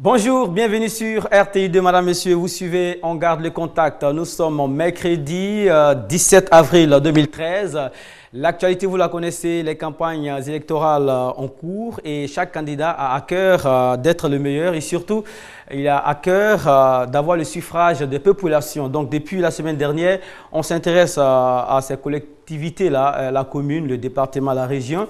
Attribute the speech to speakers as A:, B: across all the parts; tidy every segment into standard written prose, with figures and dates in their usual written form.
A: Bonjour, bienvenue sur RTI2, madame, monsieur, vous suivez, on garde le contact. Nous sommes mercredi 17 avril 2013. L'actualité, vous la connaissez, les campagnes électorales en cours et chaque candidat a à cœur d'être le meilleur et surtout, il a à cœur d'avoir le suffrage des populations. Donc, depuis la semaine dernière, on s'intéresse à ces collectivités-là, la commune, le département, la région.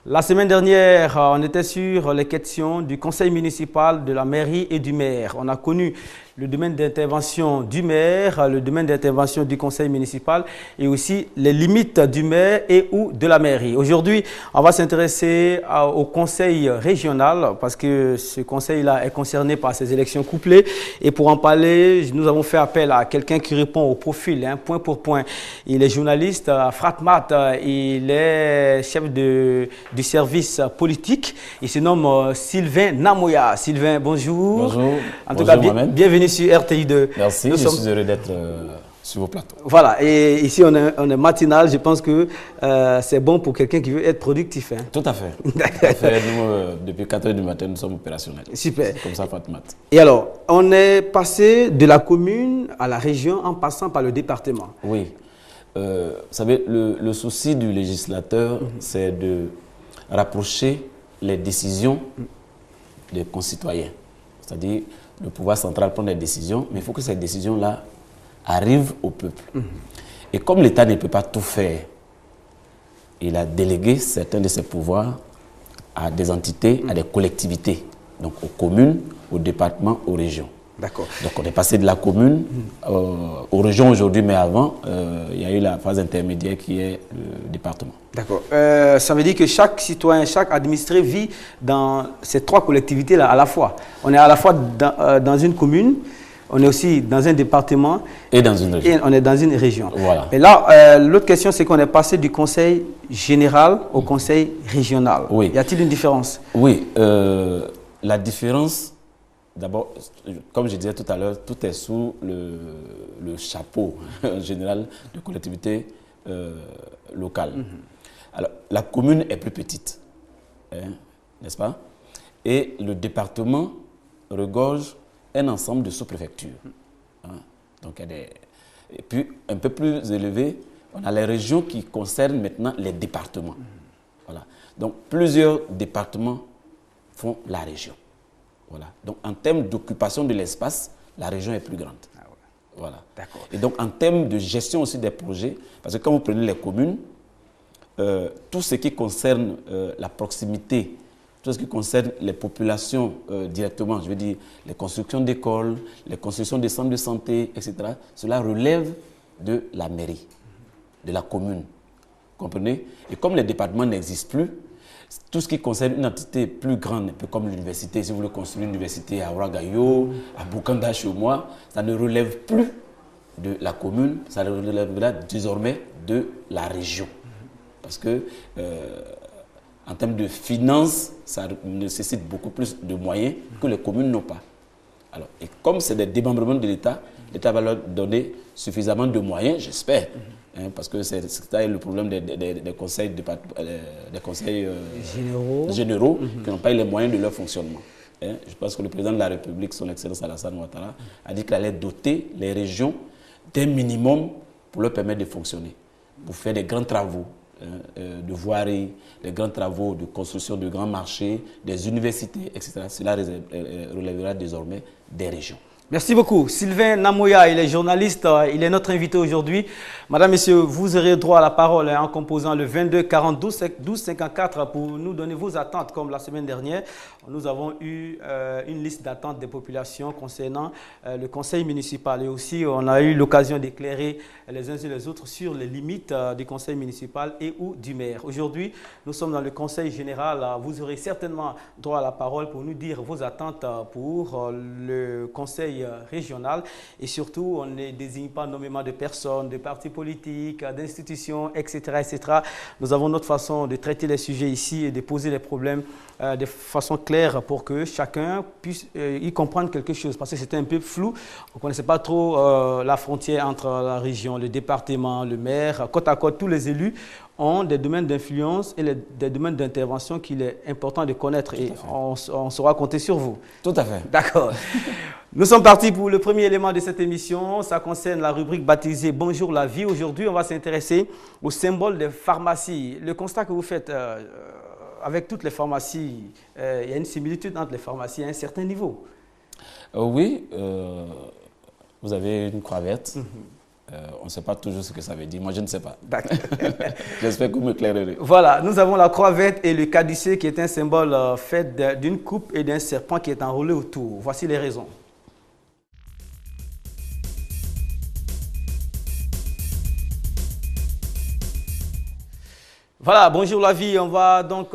A: La semaine dernière, on était sur les questions du conseil municipal, de la mairie et du maire. On a connu le domaine d'intervention du maire, le domaine d'intervention du conseil municipal et aussi les limites du maire et ou de la mairie. Aujourd'hui, on va s'intéresser au conseil régional parce que ce conseil-là est concerné par ces élections couplées. Et pour en parler, nous avons fait appel à quelqu'un qui répond au profil, point pour point. Il est journaliste à Fratmat, il est chef du service politique. Il se nomme Sylvain Namoya. Sylvain, bonjour.
B: Bonjour.
A: En tout cas, bienvenue sur RTI2.
B: Merci, je suis heureux d'être sur vos plateaux.
A: Voilà, et ici on est matinal, je pense que c'est bon pour quelqu'un qui veut être productif. Hein.
B: Tout à fait. Tout à fait. Nous, depuis 4 h du matin, nous sommes opérationnels.
A: Super.
B: Comme ça, Fatmat.
A: Et alors, on est passé de la commune à la région en passant par le département.
B: Oui. Vous savez, le souci du législateur, c'est de rapprocher les décisions des concitoyens. C'est-à-dire, le pouvoir central prend des décisions, mais il faut que ces décisions-là arrivent au peuple. Et comme l'État ne peut pas tout faire, il a délégué certains de ses pouvoirs à des entités, à des collectivités, donc aux communes, aux départements, aux régions.
A: D'accord.
B: Donc on est passé de la commune aux régions aujourd'hui, mais avant, il y a eu la phase intermédiaire qui est le département. D'accord.
A: Ça veut dire que chaque citoyen, chaque administré vit dans ces trois collectivités-là à la fois. On est à la fois dans une commune, on est aussi dans un département
B: et dans une région.
A: Et on est dans une région.
B: Voilà.
A: Et là, l'autre question, c'est qu'on est passé du conseil général au conseil régional.
B: Oui.
A: Y a-t-il une différence?
B: Oui. La différence, d'abord, comme je disais tout à l'heure, tout est sous le chapeau général de collectivité locale. Alors, la commune est plus petite, hein, n'est-ce pas? Et le département regorge un ensemble de sous-préfectures. Hein. Donc, il y a des... Et puis, un peu plus élevé, on a les régions qui concernent maintenant les départements. Voilà. Donc, plusieurs départements font la région. Voilà. Donc, en termes d'occupation de l'espace, la région est plus grande. Ah ouais. Voilà. D'accord. Et donc, en termes de gestion aussi des projets, parce que quand vous prenez les communes, tout ce qui concerne la proximité, tout ce qui concerne les populations directement, je veux dire les constructions d'écoles, les constructions de centres de santé, etc., cela relève de la mairie, de la commune. Vous comprenez? Et comme les départements n'existent plus, tout ce qui concerne une entité plus grande, un peu comme l'université, si vous voulez construire une université à Ouagayo, à Bukanda chez moi, ça ne relève plus de la commune, ça relèvera désormais de la région. Parce que, en termes de finances, ça nécessite beaucoup plus de moyens que les communes n'ont pas. Alors, et comme c'est des démembrements de l'État, l'État va leur donner suffisamment de moyens, j'espère. Hein, parce que c'est le problème des conseils, généraux qui n'ont pas eu les moyens de leur fonctionnement. Hein, je pense que le président de la République, son Excellence Alassane Ouattara, a dit qu'il allait doter les régions d'un minimum pour leur permettre de fonctionner, pour faire des grands travaux de voirie, des grands travaux de construction de grands marchés, des universités, etc. Cela relèvera désormais des régions.
A: Merci beaucoup. Sylvain Namoya, il est journaliste, il est notre invité aujourd'hui. Madame, Messieurs, vous aurez droit à la parole en composant le 22 40 12 54 pour nous donner vos attentes. Comme la semaine dernière, nous avons eu une liste d'attentes des populations concernant le conseil municipal. Et aussi, on a eu l'occasion d'éclairer les uns et les autres sur les limites du conseil municipal et ou du maire. Aujourd'hui, nous sommes dans le conseil général. Vous aurez certainement droit à la parole pour nous dire vos attentes pour le conseil conseil régional et surtout, on ne désigne pas nommément de personnes, de partis politiques, d'institutions, etc., etc. Nous avons notre façon de traiter les sujets ici et de poser les problèmes de façon claire pour que chacun puisse y comprendre quelque chose. Parce que c'était un peu flou, on ne connaissait pas trop la frontière entre la région, le département, le maire, côte à côte, tous les élus ont des domaines d'influence et des domaines d'intervention qu'il est important de connaître et on saura compter sur vous.
B: Tout à fait.
A: D'accord. Nous sommes partis pour le premier élément de cette émission. Ça concerne la rubrique baptisée Bonjour la vie. Aujourd'hui, on va s'intéresser au symbole des pharmacies. Le constat que vous faites avec toutes les pharmacies, il y a une similitude entre les pharmacies à un certain niveau.
B: Oui, vous avez une croix verte. On ne sait pas toujours ce que ça veut dire. Moi, je ne sais pas. J'espère que vous m'éclairerez.
A: Voilà, nous avons la croix verte et le caducée qui est un symbole fait d'une coupe et d'un serpent qui est enroulé autour. Voici les raisons. Voilà, bonjour la vie. On va donc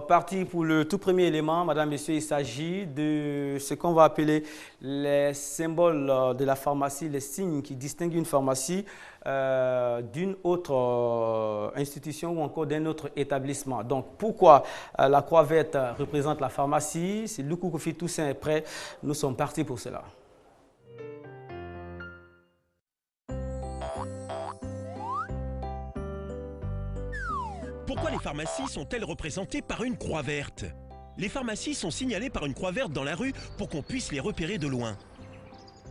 A: partir pour le tout premier élément. Madame, Messieurs, il s'agit de ce qu'on va appeler les symboles de la pharmacie, les signes qui distinguent une pharmacie d'une autre institution ou encore d'un autre établissement. Donc, pourquoi la croix verte représente la pharmacie? Si Luku Kofi Toussaint est prêt, nous sommes partis pour cela.
C: Pourquoi les pharmacies sont-elles représentées par une croix verte? Les pharmacies sont signalées par une croix verte dans la rue pour qu'on puisse les repérer de loin.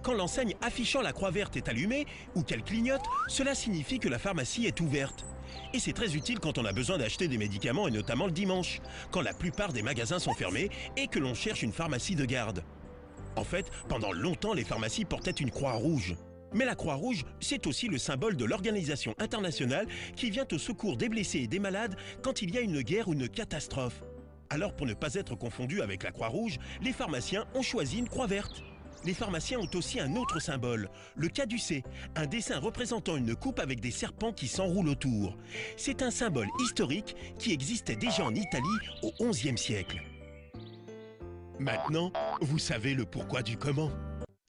C: Quand l'enseigne affichant la croix verte est allumée ou qu'elle clignote, cela signifie que la pharmacie est ouverte. Et c'est très utile quand on a besoin d'acheter des médicaments et notamment le dimanche, quand la plupart des magasins sont fermés et que l'on cherche une pharmacie de garde. En fait, pendant longtemps, les pharmacies portaient une croix rouge. Mais la Croix-Rouge, c'est aussi le symbole de l'organisation internationale qui vient au secours des blessés et des malades quand il y a une guerre ou une catastrophe. Alors pour ne pas être confondu avec la Croix-Rouge, les pharmaciens ont choisi une croix verte. Les pharmaciens ont aussi un autre symbole, le caducée, un dessin représentant une coupe avec des serpents qui s'enroulent autour. C'est un symbole historique qui existait déjà en Italie au XIe siècle. Maintenant, vous savez le pourquoi du comment.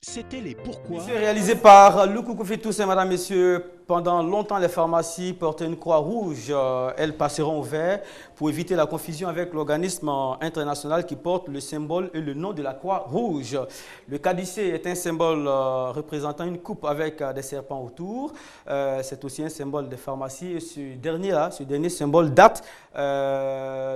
C: C'était les pourquoi.
A: C'est réalisé par Luku Kofi Toussaint, mesdames, messieurs. Pendant longtemps, les pharmacies portaient une croix rouge. Elles passeront au vert pour éviter la confusion avec l'organisme international qui porte le symbole et le nom de la croix rouge. Le caducée est un symbole représentant une coupe avec des serpents autour. C'est aussi un symbole des pharmacies. Et ce dernier symbole date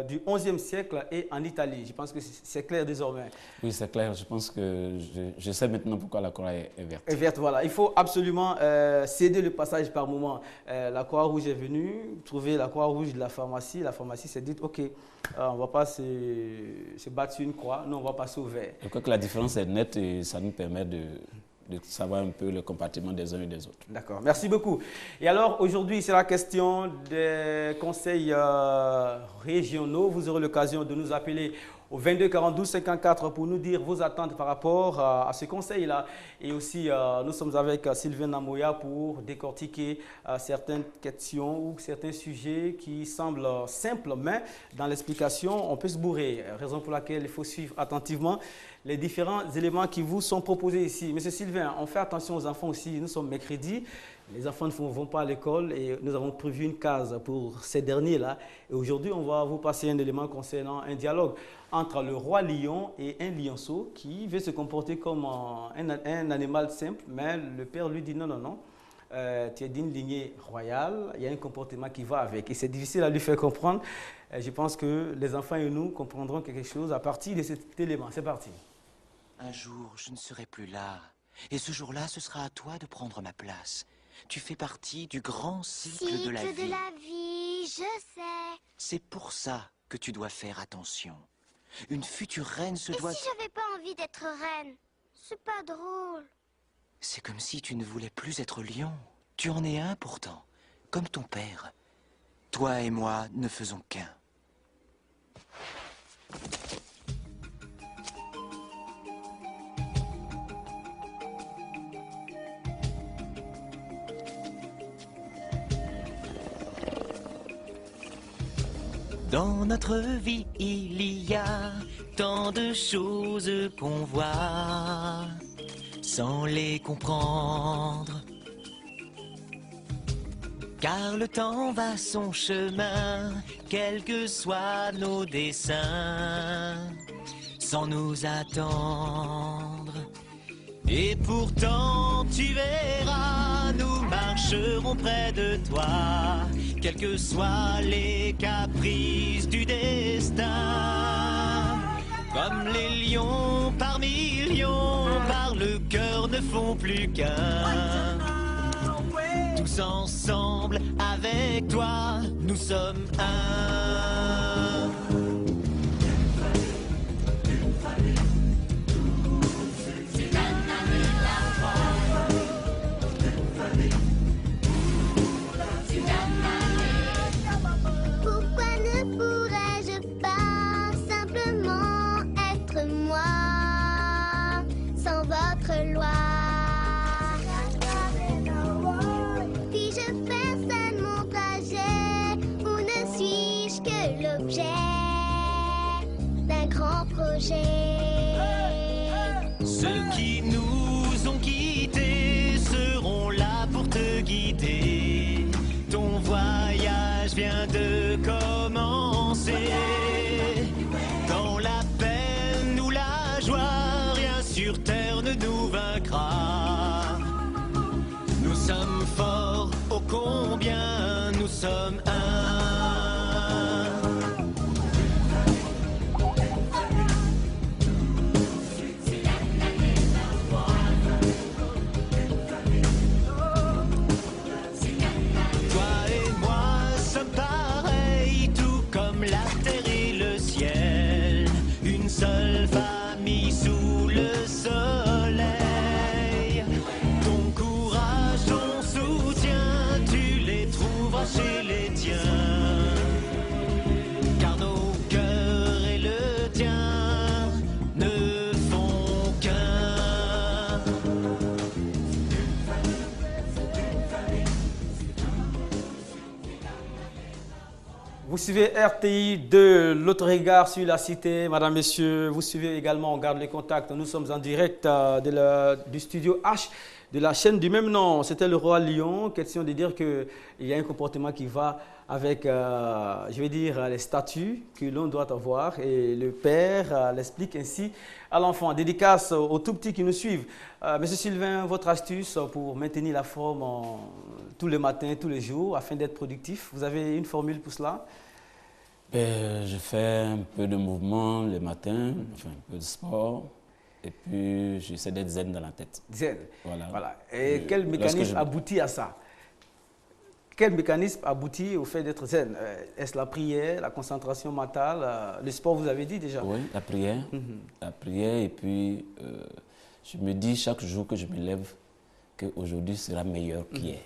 A: du XIe siècle et en Italie. Je pense que c'est clair désormais.
B: Oui, c'est clair. Je pense que je sais maintenant pourquoi la croix est verte.
A: Est verte, voilà. Il faut absolument céder le passage par moment. La Croix-Rouge est venue, trouver la Croix-Rouge de la pharmacie. La pharmacie s'est dit, OK, on ne va pas se battre sur une croix, non, on va passer au vert.
B: Je crois que la différence est nette et ça nous permet de savoir un peu le compartiment des uns et des autres.
A: D'accord, merci beaucoup. Et alors, aujourd'hui, c'est la question des conseils régionaux. Vous aurez l'occasion de nous appeler au 22 42 54 pour nous dire vos attentes par rapport à ce conseil-là. Et aussi, nous sommes avec Sylvain Namoya pour décortiquer certaines questions ou certains sujets qui semblent simples, mais dans l'explication, on peut se bourrer. Raison pour laquelle il faut suivre attentivement les différents éléments qui vous sont proposés ici. Monsieur Sylvain, on fait attention aux enfants aussi. Nous sommes mercredi. Les enfants ne vont pas à l'école et nous avons prévu une case pour ces derniers-là. Et aujourd'hui, on va vous passer un élément concernant un dialogue entre le roi lion et un lionceau qui veut se comporter comme un animal simple, mais le père lui dit non, non, non. Tu es d'une lignée royale, il y a un comportement qui va avec. Et c'est difficile à lui faire comprendre. Je pense que les enfants et nous comprendrons quelque chose à partir de cet élément. C'est parti.
D: Un jour, je ne serai plus là. Et ce jour-là, ce sera à toi de prendre ma place. Tu fais partie du grand cycle de la vie.
E: Cycle de la vie, je sais.
D: C'est pour ça que tu dois faire attention. Une future reine se doit...
E: Et si j'avais pas envie d'être reine? C'est pas drôle.
D: C'est comme si tu ne voulais plus être lion. Tu en es un pourtant, comme ton père. Toi et moi ne faisons qu'un. Dans notre vie, il y a tant de choses qu'on voit. sans les comprendre. Car le temps va son chemin, quels que soient nos desseins, sans nous attendre. Et pourtant tu verras, nous marcherons près de toi, quels que soient les caprices du destin. Comme les lions par millions, par le cœur ne font plus qu'un. Tous ensemble, avec toi, nous sommes un.
E: Pourquoi ne pourrais-je pas simplement être moi, sans votre loi? Puis-je faire seul mon trajet, ou ne suis-je que l'objet d'un grand projet?
D: Ceux qui nous ont quittés seront là pour te guider. Ton voyage vient de commencer. Dans la peine ou la joie, rien sur terre ne nous vaincra. Nous sommes forts, ô combien nous sommes un. Toi et moi sommes pareils, tout comme la terre et le ciel. Une seule famille sous le soleil. Ton courage, ton soutien, tu les trouveras chez les tiens. Car nos cœurs et le tien ne font qu'un.
A: Vous suivez RTI de l'autre regard sur la cité, madame, messieurs. Vous suivez également, on garde les contacts. Nous sommes en direct du studio H de la chaîne du même nom. C'était le Roi Lion. Question de dire qu'il y a un comportement qui va avec, je vais dire, les statuts que l'on doit avoir. Et le père l'explique ainsi à l'enfant. Dédicace aux tout petits qui nous suivent. Monsieur Sylvain, votre astuce pour maintenir la forme tous les matins, tous les jours, afin d'être productif, vous avez une formule pour cela?
B: Je fais un peu de mouvement le matin, enfin un peu de sport, et puis j'essaie d'être zen dans la tête.
A: Zen.
B: Voilà.
A: Et quel mécanisme aboutit à ça? Quel mécanisme aboutit au fait d'être zen? Est-ce la prière, la concentration mentale, le sport, vous avez dit déjà?
B: Oui, la prière. La prière, et puis je me dis chaque jour que je me lève qu'aujourd'hui sera meilleur qu'hier.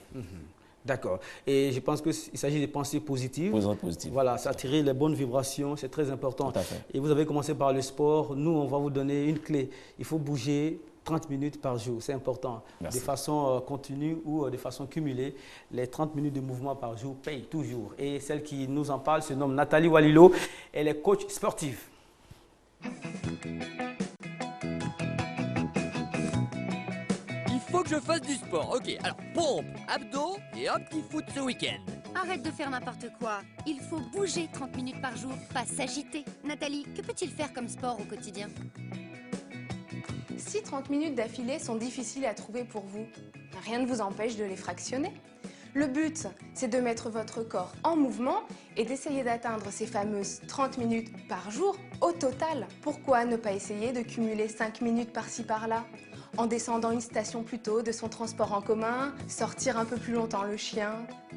A: D'accord. Et je pense qu'il s'agit de pensées positives.
B: Positive.
A: Voilà, s'attirer les bonnes vibrations, c'est très important.
B: Tout à fait.
A: Et vous avez commencé par le sport. Nous, on va vous donner une clé. Il faut bouger 30 minutes par jour, c'est important.
B: Merci.
A: De façon continue ou de façon cumulée, les 30 minutes de mouvement par jour payent toujours. Et celle qui nous en parle se nomme Nathalie Walilo. Elle est coach sportive.
F: Il faut que je fasse du sport. Ok, alors pompe, abdos et un petit foot ce week-end.
G: Arrête de faire n'importe quoi. Il faut bouger 30 minutes par jour, pas s'agiter. Nathalie, que peut-il faire comme sport au quotidien?
H: Si 30 minutes d'affilée sont difficiles à trouver pour vous, rien ne vous empêche de les fractionner. Le but, c'est de mettre votre corps en mouvement et d'essayer d'atteindre ces fameuses 30 minutes par jour au total. Pourquoi ne pas essayer de cumuler 5 minutes par-ci par-là? En descendant une station plus tôt de son transport en commun, sortir un peu plus longtemps le chien,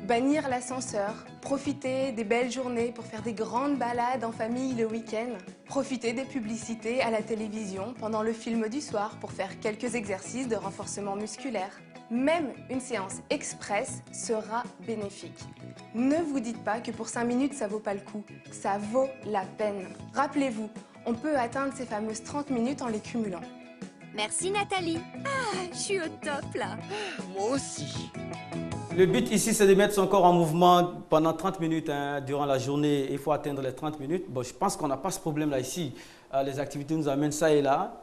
H: bannir l'ascenseur, profiter des belles journées pour faire des grandes balades en famille le week-end, profiter des publicités à la télévision pendant le film du soir pour faire quelques exercices de renforcement musculaire. Même une séance express sera bénéfique. Ne vous dites pas que pour 5 minutes ça vaut pas le coup, ça vaut la peine. Rappelez-vous, on peut atteindre ces fameuses 30 minutes en les cumulant.
G: Merci Nathalie. Ah, je suis au top là.
F: Moi aussi.
A: Le but ici, c'est de mettre son corps en mouvement pendant 30 minutes durant la journée. Il faut atteindre les 30 minutes. Bon, je pense qu'on n'a pas ce problème-là ici. Les activités nous amènent ça et là.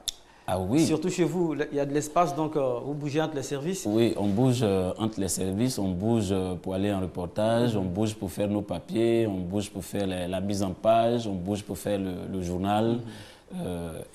B: Ah oui.
A: Surtout chez vous, il y a de l'espace, donc vous bougez entre les services.
B: Oui, on bouge entre les services, on bouge pour aller en reportage, on bouge pour faire nos papiers, on bouge pour faire la mise en page, on bouge pour faire le journal.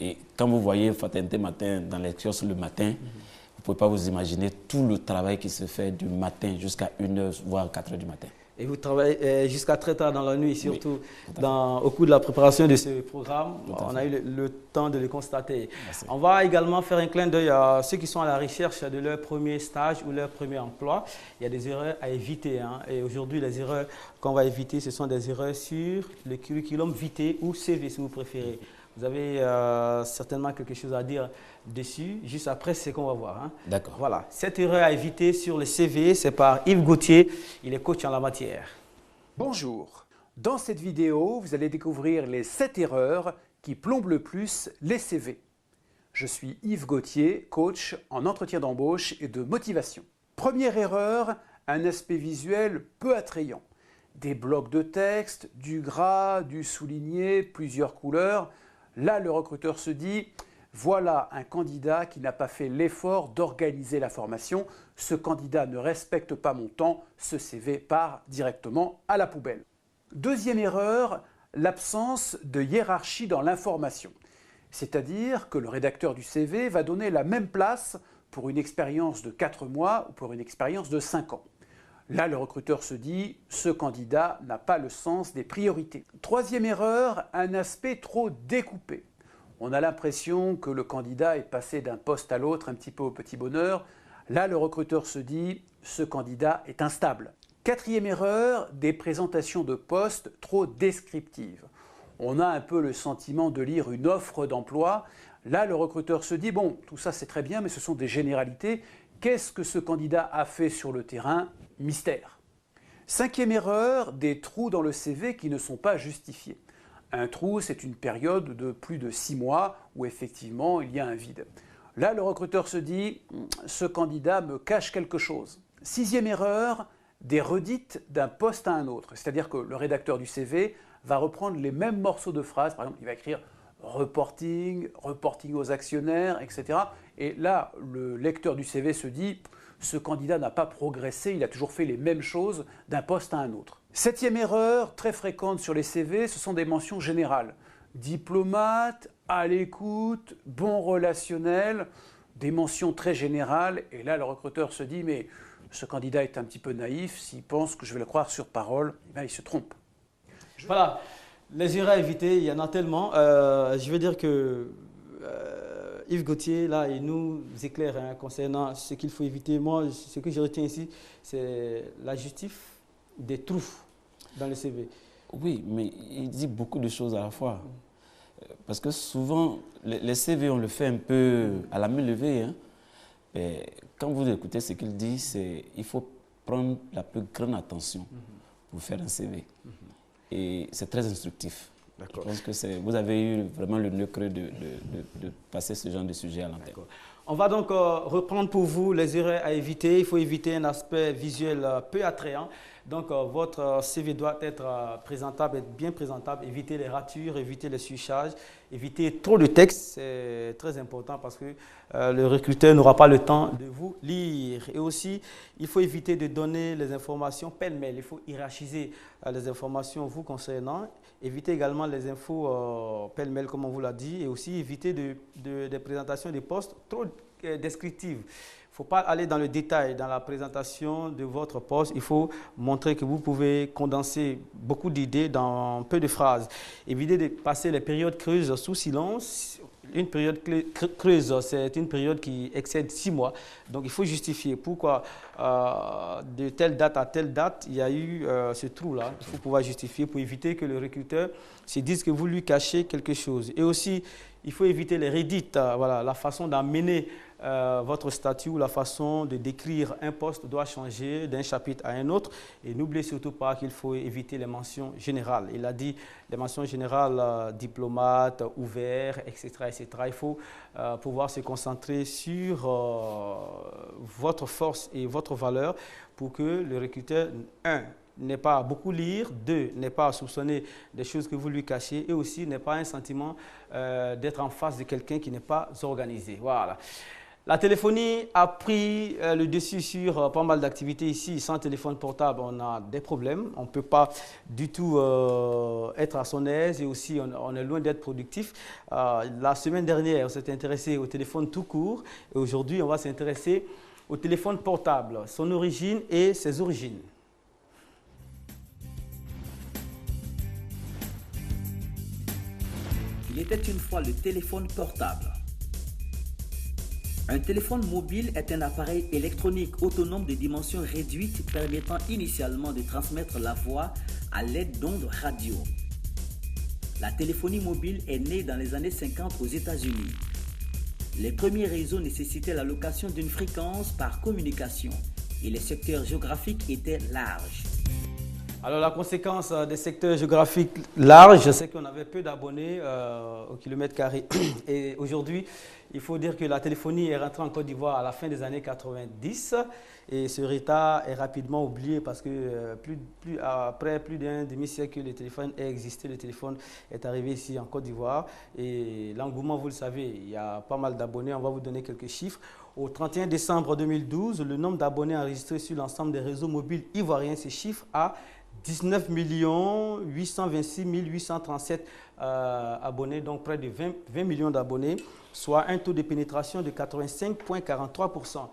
B: Et quand vous voyez Fraternité Matin dans les kiosques le matin, vous ne pouvez pas vous imaginer tout le travail qui se fait du matin jusqu'à 1h, voire 4h du matin.
A: Et vous travaillez jusqu'à très tard dans la nuit, surtout au cours de la préparation de ce programme. On a eu le temps de le constater.
B: Merci.
A: On va également faire un clin d'œil à ceux qui sont à la recherche de leur premier stage ou leur premier emploi. Il y a des erreurs à éviter. Et aujourd'hui, les erreurs qu'on va éviter, ce sont des erreurs sur le curriculum vitae ou CV, si vous préférez. Vous avez certainement quelque chose à dire dessus, juste après ce qu'on va voir.
B: D'accord.
A: Voilà, cette erreur à éviter sur le CV, c'est par Yves Gauthier, il est coach en la matière.
I: Bonjour, dans cette vidéo, vous allez découvrir les 7 erreurs qui plombent le plus les CV. Je suis Yves Gauthier, coach en entretien d'embauche et de motivation. Première erreur, un aspect visuel peu attrayant. Des blocs de texte, du gras, du souligné, plusieurs couleurs. Là, le recruteur se dit, voilà un candidat qui n'a pas fait l'effort d'organiser la formation. Ce candidat ne respecte pas mon temps, ce CV part directement à la poubelle. Deuxième erreur, l'absence de hiérarchie dans l'information. C'est-à-dire que le rédacteur du CV va donner la même place pour une expérience de 4 mois ou pour une expérience de 5 ans. Là, le recruteur se dit, ce candidat n'a pas le sens des priorités. Troisième erreur, un aspect trop découpé. On a l'impression que le candidat est passé d'un poste à l'autre un petit peu au petit bonheur. Là, le recruteur se dit, ce candidat est instable. Quatrième erreur, des présentations de postes trop descriptives. On a un peu le sentiment de lire une offre d'emploi. Là, le recruteur se dit, bon, tout ça c'est très bien, mais ce sont des généralités. Qu'est-ce que ce candidat a fait sur le terrain ? Mystère. Cinquième erreur, des trous dans le CV qui ne sont pas justifiés. Un trou, c'est une période de plus de 6 mois où effectivement il y a un vide. Là, le recruteur se dit, ce candidat me cache quelque chose. Sixième erreur, des redites d'un poste à un autre. C'est-à-dire que le rédacteur du CV va reprendre les mêmes morceaux de phrases. Par exemple, il va écrire reporting, reporting aux actionnaires, etc. Et là, le lecteur du CV se dit, ce candidat n'a pas progressé, il a toujours fait les mêmes choses d'un poste à un autre. Septième erreur, très fréquente sur les CV, ce sont des mentions générales. Diplomate, à l'écoute, bon relationnel, des mentions très générales. Et là, le recruteur se dit, mais ce candidat est un petit peu naïf, s'il pense que je vais le croire sur parole, eh bien, il se trompe.
A: Voilà, les erreurs à éviter, il y en a tellement. Je veux dire que Yves Gauthier, là, il nous éclaire concernant ce qu'il faut éviter. Moi, ce que je retiens ici, c'est l'adjectif des trous dans le CV.
B: Oui, mais il dit beaucoup de choses à la fois. Parce que souvent, les CV, on le fait un peu à la main levée. Mais quand vous écoutez ce qu'il dit, il faut prendre la plus grande attention pour faire un CV. Et c'est très instructif. Je pense que vous avez eu vraiment le nœud creux de passer ce genre de sujet à l'antenne.
A: On va donc reprendre pour vous les erreurs à éviter. Il faut éviter un aspect visuel peu attrayant. Donc, votre CV doit être présentable, être bien présentable. Éviter les ratures, éviter les surcharges, éviter trop de texte. C'est très important parce que le recruteur n'aura pas le temps de vous lire. Et aussi, il faut éviter de donner les informations pêle-mêle. Il faut hiérarchiser les informations vous concernant. Éviter également les infos pêle-mêle, comme on vous l'a dit. Et aussi éviter des présentations des postes trop descriptives. Il ne faut pas aller dans le détail dans la présentation de votre poste. Il faut montrer que vous pouvez condenser beaucoup d'idées dans peu de phrases. Évitez de passer les périodes creuses sous silence. Une période creuse, c'est une période qui excède 6 mois. Donc, il faut justifier pourquoi de telle date à telle date, il y a eu ce trou-là. Il faut pouvoir justifier pour éviter que le recruteur se dise que vous lui cachez quelque chose. Et aussi, il faut éviter les redites. Voilà, la façon d'amener votre statut ou la façon de décrire un poste doit changer d'un chapitre à un autre. Et n'oubliez surtout pas qu'il faut éviter les mentions générales. Il a dit les mentions générales, diplomate, ouvert, etc., etc. Il faut pouvoir se concentrer sur votre force et votre valeur pour que le recruteur, n'est pas beaucoup lire, 2, n'est pas soupçonner des choses que vous lui cachez et aussi n'est pas un sentiment d'être en face de quelqu'un qui n'est pas organisé. Voilà. La téléphonie a pris le dessus sur pas mal d'activités ici. Sans téléphone portable, on a des problèmes. On ne peut pas du tout être à son aise et aussi on est loin d'être productif. La semaine dernière, on s'est intéressé au téléphone tout court et aujourd'hui, on va s'intéresser au téléphone portable, son origine et ses origines.
J: Il était une fois le téléphone portable. Un téléphone mobile est un appareil électronique autonome de dimensions réduites permettant initialement de transmettre la voix à l'aide d'ondes radio. La téléphonie mobile est née dans les années 50 aux États-Unis. Les premiers réseaux nécessitaient la location d'une fréquence par communication et les secteurs géographiques étaient larges.
A: Alors la conséquence des secteurs géographiques larges, c'est qu'on avait peu d'abonnés au kilomètre carré. Et aujourd'hui, il faut dire que la téléphonie est rentrée en Côte d'Ivoire à la fin des années 90 et ce retard est rapidement oublié parce que après plus d'un demi-siècle que le téléphone ait existé, le téléphone est arrivé ici en Côte d'Ivoire et l'engouement, vous le savez, il y a pas mal d'abonnés, on va vous donner quelques chiffres. Au 31 décembre 2012, le nombre d'abonnés enregistrés sur l'ensemble des réseaux mobiles ivoiriens se chiffre à 19 826 837 abonnés, donc près de 20 millions d'abonnés, soit un taux de pénétration de 85,43%.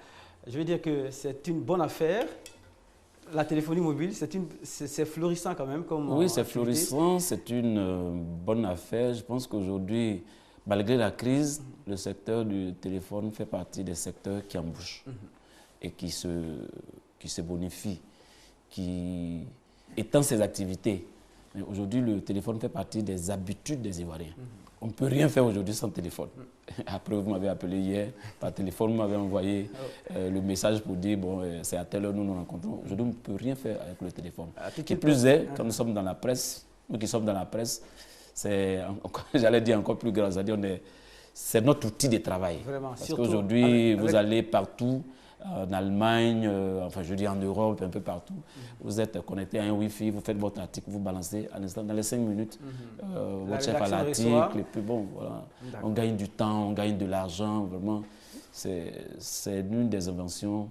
A: Je veux dire que c'est une bonne affaire. La téléphonie mobile, c'est florissant quand même.
B: Oui, c'est florissant, c'est une bonne affaire. Je pense qu'aujourd'hui, malgré la crise, le secteur du téléphone fait partie des secteurs qui embauchent et qui se bonifient, qui étend ses activités. Mais aujourd'hui, le téléphone fait partie des habitudes des Ivoiriens. On ne peut rien faire aujourd'hui sans téléphone. Après, vous m'avez appelé hier, par téléphone, vous m'avez envoyé le message pour dire, bon, c'est à telle heure nous nous rencontrons. Aujourd'hui, on ne peut rien faire avec le téléphone. Qui plus est, quand nous sommes dans la presse, nous qui sommes dans la presse, c'est, j'allais dire encore plus grave, c'est-à-dire c'est notre outil de travail. Vraiment, parce qu'aujourd'hui, vous allez partout, en Allemagne, enfin je veux dire en Europe, un peu partout. Vous êtes connecté à un Wi-Fi, vous faites votre article, vous balancez à l'instant, dans les 5 minutes, votre chef à l'article, et puis bon, voilà. On gagne du temps, on gagne de l'argent, vraiment. C'est l'une des inventions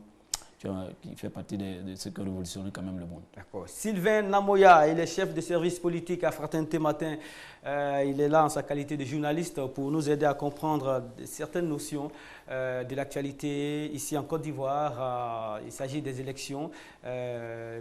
B: qui fait partie de ce qui a révolutionné quand même le monde.
A: D'accord. Sylvain Namoya, il est chef de service politique à Fraternité Matin. Il est là en sa qualité de journaliste pour nous aider à comprendre certaines notions de l'actualité ici en Côte d'Ivoire. Il s'agit des élections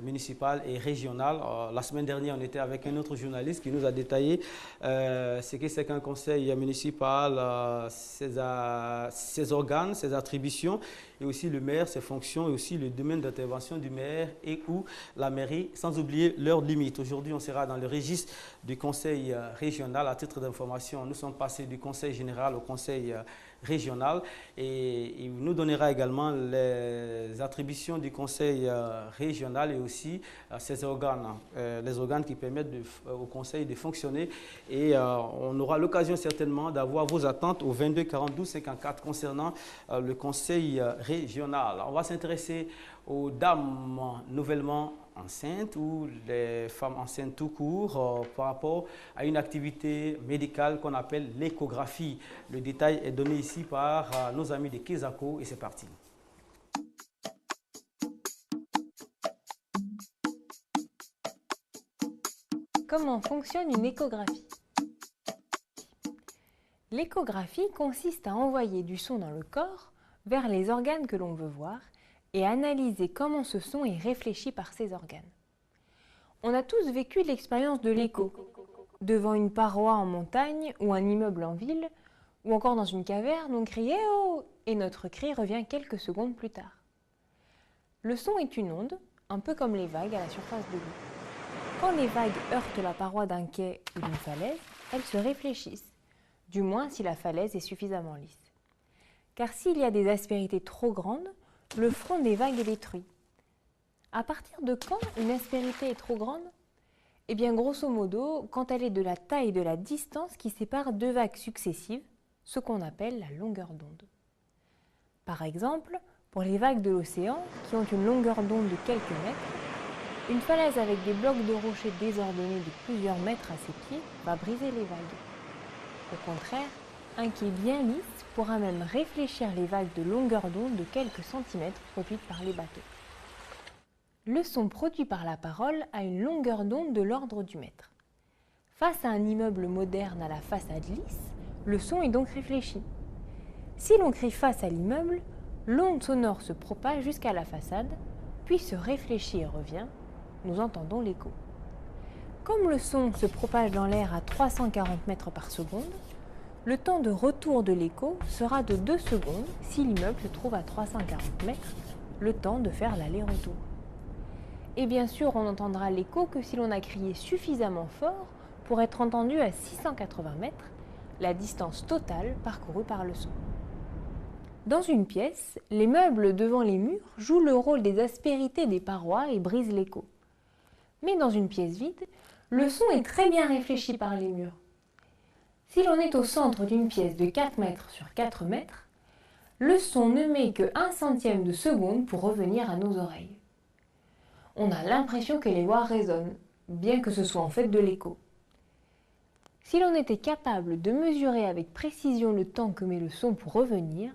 A: municipales et régionales. La semaine dernière, on était avec un autre journaliste qui nous a détaillé ce que c'est qu'un conseil municipal, ses organes, ses attributions, et aussi le maire, ses fonctions, et aussi le domaine d'intervention du maire et ou la mairie, sans oublier leurs limites. Aujourd'hui, on sera dans le registre du conseil régional. À titre d'information, nous sommes passés du conseil général au conseil régional et il nous donnera également les attributions du conseil régional et aussi ses organes, les organes qui permettent au conseil de fonctionner et on aura l'occasion certainement d'avoir vos attentes au 22 42 54 concernant le conseil régional. On va s'intéresser aux dames nouvellement enceintes ou les femmes enceintes tout court par rapport à une activité médicale qu'on appelle l'échographie. Le détail est donné ici par nos amis de Kesako et c'est parti.
K: Comment fonctionne une échographie? L'échographie consiste à envoyer du son dans le corps vers les organes que l'on veut voir et analyser comment ce son est réfléchi par ces organes. On a tous vécu l'expérience de l'écho, devant une paroi en montagne ou un immeuble en ville, ou encore dans une caverne, on crie « Oh !» et notre cri revient quelques secondes plus tard. Le son est une onde, un peu comme les vagues à la surface de l'eau. Quand les vagues heurtent la paroi d'un quai ou d'une falaise, elles se réfléchissent, du moins si la falaise est suffisamment lisse. Car s'il y a des aspérités trop grandes, le front des vagues est détruit. À partir de quand une aspérité est trop grande? Eh bien, grosso modo, quand elle est de la taille de la distance qui sépare deux vagues successives, ce qu'on appelle la longueur d'onde. Par exemple, pour les vagues de l'océan, qui ont une longueur d'onde de quelques mètres, Une falaise avec des blocs de rochers désordonnés de plusieurs mètres à ses pieds va briser les vagues. Au contraire, un quai bien lisse pourra même réfléchir les vagues de longueur d'onde de quelques centimètres produites par les bateaux. Le son produit par la parole a une longueur d'onde de l'ordre du mètre. Face à un immeuble moderne à la façade lisse, le son est donc réfléchi. Si l'on crie face à l'immeuble, l'onde sonore se propage jusqu'à la façade, puis se réfléchit et revient. Nous entendons l'écho. Comme le son se propage dans l'air à 340 mètres par seconde, le temps de retour de l'écho sera de 2 secondes si l'immeuble se trouve à 340 mètres, le temps de faire l'aller-retour. Et bien sûr, on n'entendra l'écho que si l'on a crié suffisamment fort pour être entendu à 680 mètres, la distance totale parcourue par le son. Dans une pièce, les meubles devant les murs jouent le rôle des aspérités des parois et brisent l'écho. Mais dans une pièce vide, le son est très bien réfléchi par les murs. Si l'on est au centre d'une pièce de 4 mètres sur 4 mètres, le son ne met que 1 centième de seconde pour revenir à nos oreilles. On a l'impression que les voix résonnent, bien que ce soit en fait de l'écho. Si l'on était capable de mesurer avec précision le temps que met le son pour revenir,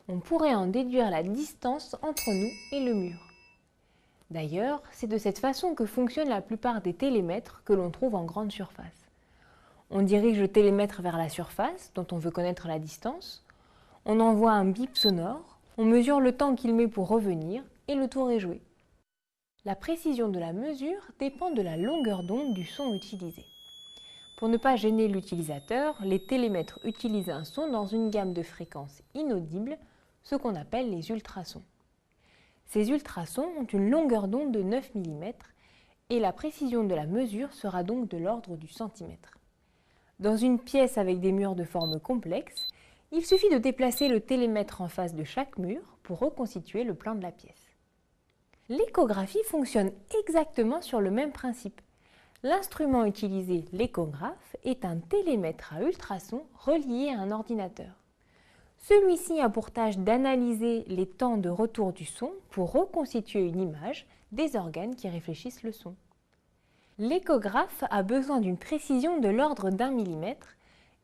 K: on pourrait en déduire la distance entre nous et le mur. D'ailleurs, c'est de cette façon que fonctionnent la plupart des télémètres que l'on trouve en grande surface. On dirige le télémètre vers la surface, dont on veut connaître la distance, on envoie un bip sonore, on mesure le temps qu'il met pour revenir, et le tour est joué. La précision de la mesure dépend de la longueur d'onde du son utilisé. Pour ne pas gêner l'utilisateur, les télémètres utilisent un son dans une gamme de fréquences inaudibles, ce qu'on appelle les ultrasons. Ces ultrasons ont une longueur d'onde de 9 mm et la précision de la mesure sera donc de l'ordre du centimètre. Dans une pièce avec des murs de forme complexe, il suffit de déplacer le télémètre en face de chaque mur pour reconstituer le plan de la pièce. L'échographie fonctionne exactement sur le même principe. L'instrument utilisé, l'échographe, est un télémètre à ultrasons relié à un ordinateur. Celui-ci a pour tâche d'analyser les temps de retour du son pour reconstituer une image des organes qui réfléchissent le son. L'échographe a besoin d'une précision de l'ordre d'1 mm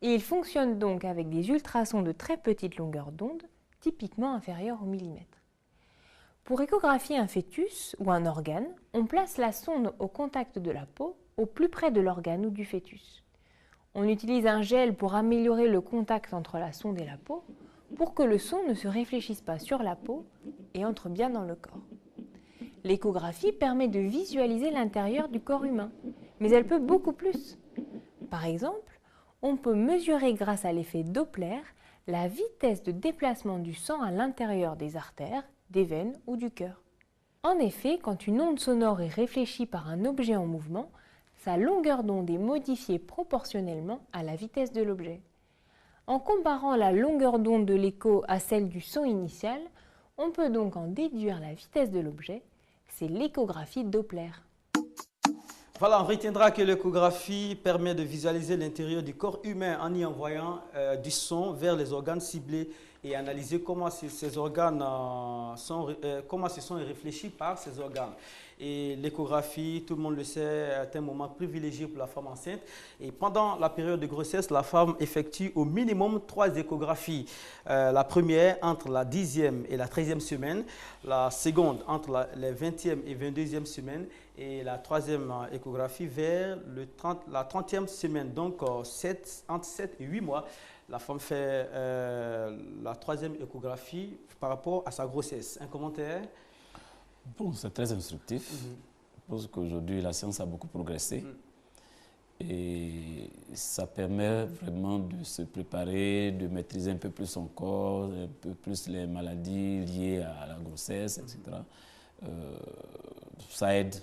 K: et il fonctionne donc avec des ultrasons de très petite longueur d'onde, typiquement inférieurs au millimètre. Pour échographier un fœtus ou un organe, on place la sonde au contact de la peau, au plus près de l'organe ou du fœtus. On utilise un gel pour améliorer le contact entre la sonde et la peau, pour que le son ne se réfléchisse pas sur la peau et entre bien dans le corps. L'échographie permet de visualiser l'intérieur du corps humain, mais elle peut beaucoup plus. Par exemple, on peut mesurer grâce à l'effet Doppler la vitesse de déplacement du sang à l'intérieur des artères, des veines ou du cœur. En effet, quand une onde sonore est réfléchie par un objet en mouvement, sa longueur d'onde est modifiée proportionnellement à la vitesse de l'objet. En comparant la longueur d'onde de l'écho à celle du son initial, on peut donc en déduire la vitesse de l'objet. C'est l'échographie Doppler.
A: Voilà, on retiendra que l'échographie permet de visualiser l'intérieur du corps humain en y envoyant du son vers les organes ciblés et analyser comment ces organes comment ce son est réfléchi par ces organes. Et l'échographie, tout le monde le sait, est un moment privilégié pour la femme enceinte. Et pendant la période de grossesse, la femme effectue au minimum 3 échographies. La première entre la 10e et la 13e semaine, la seconde entre la 20e et 22e semaine et la 3e échographie vers la 30e semaine. Donc entre 7 et 8 mois, la femme fait la 3e échographie par rapport à sa grossesse. Un commentaire?
B: Bon, c'est très instructif. Je pense qu'aujourd'hui, la science a beaucoup progressé. Et ça permet vraiment de se préparer, de maîtriser un peu plus son corps, un peu plus les maladies liées à la grossesse, etc. Ça aide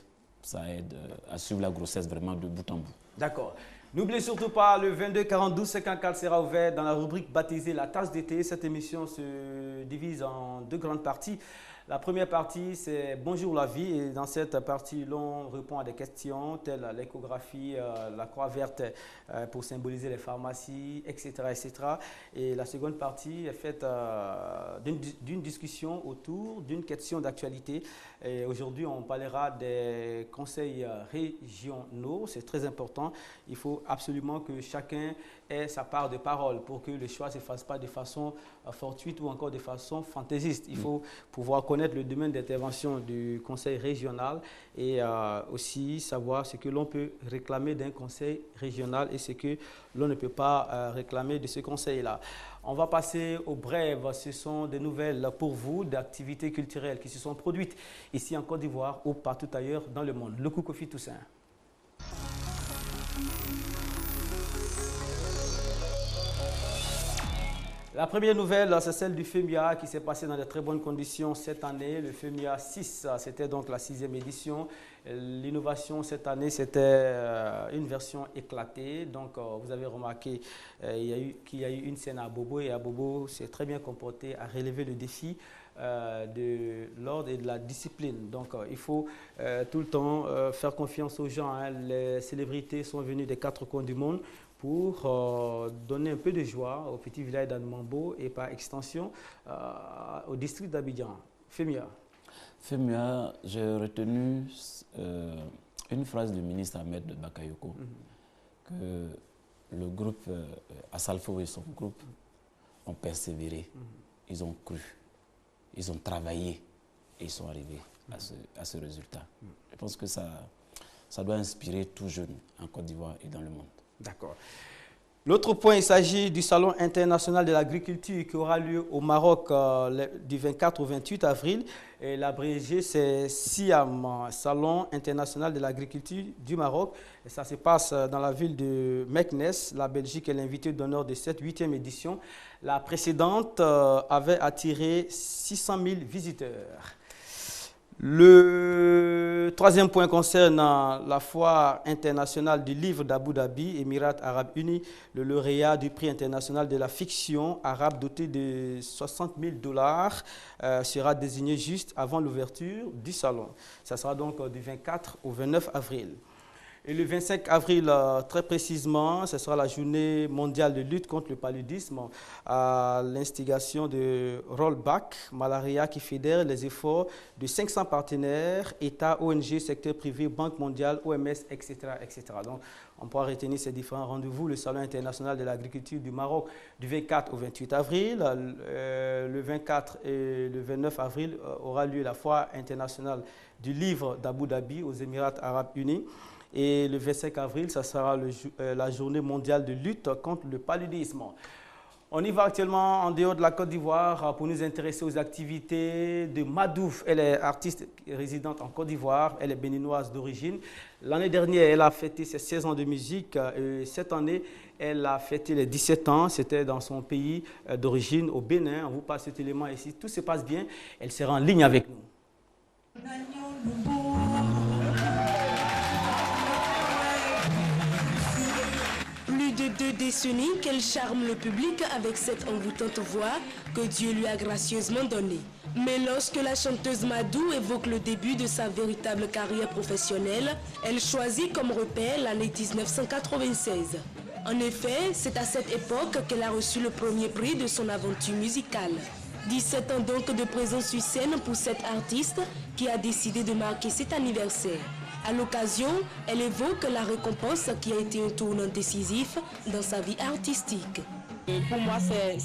B: à suivre la grossesse vraiment de bout en bout.
A: D'accord. N'oubliez surtout pas, le 22 42 54 sera ouvert dans la rubrique baptisée La tasse d'été. Cette émission se divise en 2 grandes parties. La première partie, c'est Bonjour la vie. Et dans cette partie, l'on répond à des questions telles l'échographie, la croix verte pour symboliser les pharmacies, etc., etc. Et la seconde partie est faite d'une discussion autour d'une question d'actualité. Et aujourd'hui, on parlera des conseils régionaux. C'est très important. Il faut absolument que chacun ait sa part de parole pour que le choix ne se fasse pas de façon fortuite ou encore de façon fantaisiste. Il faut pouvoir connaître le domaine d'intervention du conseil régional et aussi savoir ce que l'on peut réclamer d'un conseil régional et ce que l'on ne peut pas réclamer de ce conseil-là. On va passer aux brèves. Ce sont des nouvelles pour vous d'activités culturelles qui se sont produites ici en Côte d'Ivoire ou partout ailleurs dans le monde. Le coup Kofi Toussaint. La première nouvelle, c'est celle du FEMIA qui s'est passé dans de très bonnes conditions cette année. Le FEMIA 6, c'était donc la 6e édition. L'innovation cette année, c'était une version éclatée. Donc, vous avez remarqué qu'il y a eu une scène à Bobo et à Bobo s'est très bien comporté à relever le défi de l'ordre et de la discipline. Donc, il faut tout le temps faire confiance aux gens. Hein. Les célébrités sont venues des 4 coins du monde pour donner un peu de joie au petit village d'Anmambo et par extension au district d'Abidjan. FEMIA.
B: FEMIA, j'ai retenu une phrase du ministre Ahmed Bakayoko, que le groupe Assalfo et son groupe ont persévéré, ils ont cru, ils ont travaillé et ils sont arrivés à ce résultat. Je pense que ça doit inspirer tout jeune en Côte d'Ivoire et dans le monde.
A: D'accord. L'autre point, il s'agit du Salon international de l'agriculture qui aura lieu au Maroc du 24 au 28 avril. L'abrégé, c'est SIAM, Salon international de l'agriculture du Maroc. Et ça se passe dans la ville de Meknes. La Belgique est l'invité d'honneur de cette 8e édition. La précédente avait attiré 600 000 visiteurs. Le troisième point concerne la foire internationale du livre d'Abu Dhabi, Émirats arabes unis. Le lauréat du prix international de la fiction arabe doté de 60 000 $ sera désigné juste avant l'ouverture du salon. Ça sera donc du 24 au 29 avril. Et le 25 avril, très précisément, ce sera la journée mondiale de lutte contre le paludisme à l'instigation de Rollback Malaria qui fédère les efforts de 500 partenaires, États, ONG, secteur privé, Banque mondiale, OMS, etc., etc. Donc, on pourra retenir ces différents rendez-vous. Le Salon international de l'agriculture du Maroc du 24 au 28 avril. Le 24 et le 29 avril aura lieu la foire internationale du livre d'Abu Dhabi aux Émirats arabes unis. Et le 25 avril, ça sera la journée mondiale de lutte contre le paludisme. On y va actuellement en dehors de la Côte d'Ivoire pour nous intéresser aux activités de Madouf. Elle est artiste résidente en Côte d'Ivoire, elle est béninoise d'origine. L'année dernière, elle a fêté ses 16 ans de musique et cette année, elle a fêté les 17 ans. C'était dans son pays d'origine, au Bénin. On vous passe cet élément ici. Tout se passe bien. Elle sera en ligne avec nous.
L: Plus de 2 décennies qu'elle charme le public avec cette envoûtante voix que Dieu lui a gracieusement donnée. Mais lorsque la chanteuse Madou évoque le début de sa véritable carrière professionnelle, elle choisit comme repère l'année 1996. En effet, c'est à cette époque qu'elle a reçu le premier prix de son aventure musicale. 17 ans donc de présence sur scène pour cette artiste qui a décidé de marquer cet anniversaire. À l'occasion, elle évoque la récompense qui a été un tournant décisif dans sa vie artistique.
M: Pour moi, c'est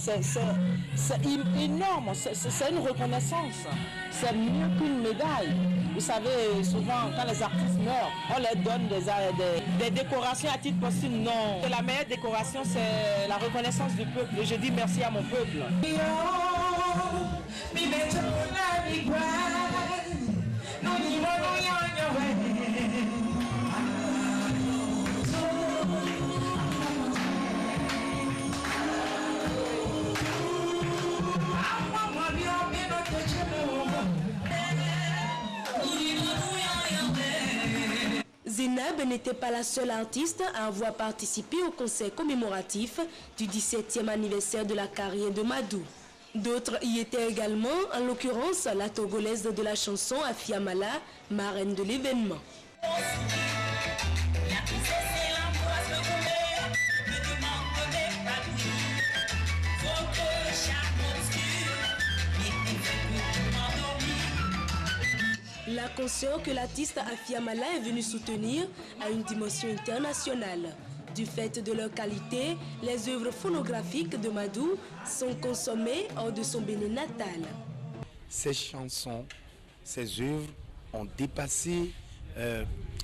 M: énorme, c'est une reconnaissance. C'est mieux qu'une médaille. Vous savez, souvent, quand les artistes meurent, on leur donne des décorations à titre posthume. Non, la meilleure décoration, c'est la reconnaissance du peuple. Et je dis merci à mon peuple.
L: Zainab n'était pas la seule artiste à avoir participé au concert commémoratif du 17e anniversaire de la carrière de Madou. D'autres y étaient également, en l'occurrence la Togolaise de la chanson Afia Mala, marraine de l'événement. La conscience que l'artiste Afia Mala est venue soutenir a une dimension internationale. Du fait de leur qualité, les œuvres phonographiques de Madou sont consommées hors de son Bénin natal.
N: Ces chansons, ces œuvres ont dépassé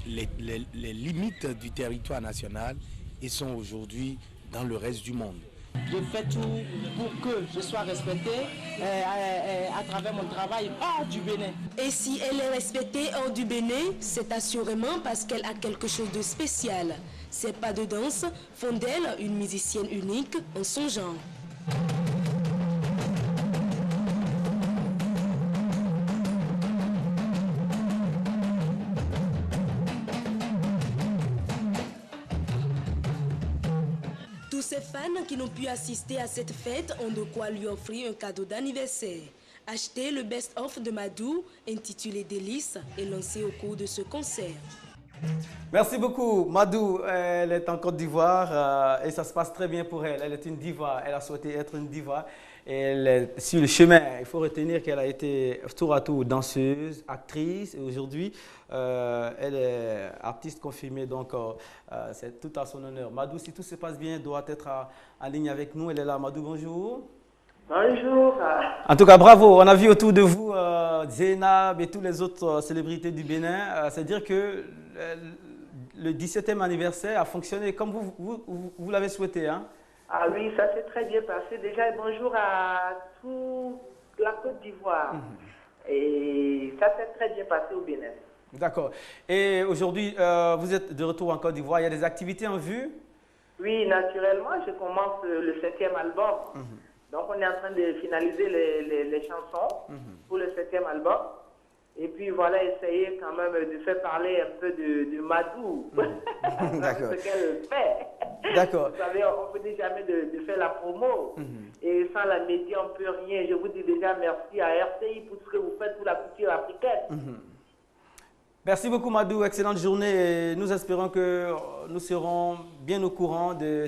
N: les limites du territoire national et sont aujourd'hui dans le reste du monde.
M: Je fais tout pour que je sois respectée à travers mon travail hors du Bénin.
L: Et si elle est respectée hors du Bénin, c'est assurément parce qu'elle a quelque chose de spécial. Ses pas de danse font d'elle une musicienne unique en son genre. Tous ces fans qui n'ont pu assister à cette fête ont de quoi lui offrir un cadeau d'anniversaire. Achetez le best-of de Madou, intitulé Délices, et lancé au cours de ce concert.
A: Merci beaucoup. Madou, elle est en Côte d'Ivoire et ça se passe très bien pour elle. Elle est une diva, elle a souhaité être une diva. Et elle est sur le chemin. Il faut retenir qu'elle a été tour à tour danseuse, actrice et aujourd'hui, elle est artiste confirmée. Donc, c'est tout à son honneur. Madou, si tout se passe bien, doit être en ligne avec nous. Elle est là. Madou, bonjour.
O: Bonjour.
A: En tout cas, bravo. On a vu autour de vous Zainab et toutes les autres célébrités du Bénin. C'est-à-dire que le 17e anniversaire a fonctionné comme vous l'avez souhaité. Hein?
O: Ah oui, ça s'est très bien passé. Déjà, bonjour à toute la Côte d'Ivoire. Et ça s'est très bien passé au Bénin.
A: D'accord. Et aujourd'hui, vous êtes de retour en Côte d'Ivoire. Il y a des activités en vue?
O: Oui, naturellement, je commence le 7e album. Donc, on est en train de finaliser les chansons pour le 7e album. Et puis, voilà, essayer quand même de faire parler un peu de Madou.
A: D'accord.
O: Ce qu'elle fait.
A: D'accord.
O: Vous savez, on ne peut jamais de faire la promo. Et sans la média, on ne peut rien. Je vous dis déjà merci à RCI pour ce que vous faites pour la culture africaine.
A: Merci beaucoup, Madou. Excellente journée. Et nous espérons que nous serons bien au courant de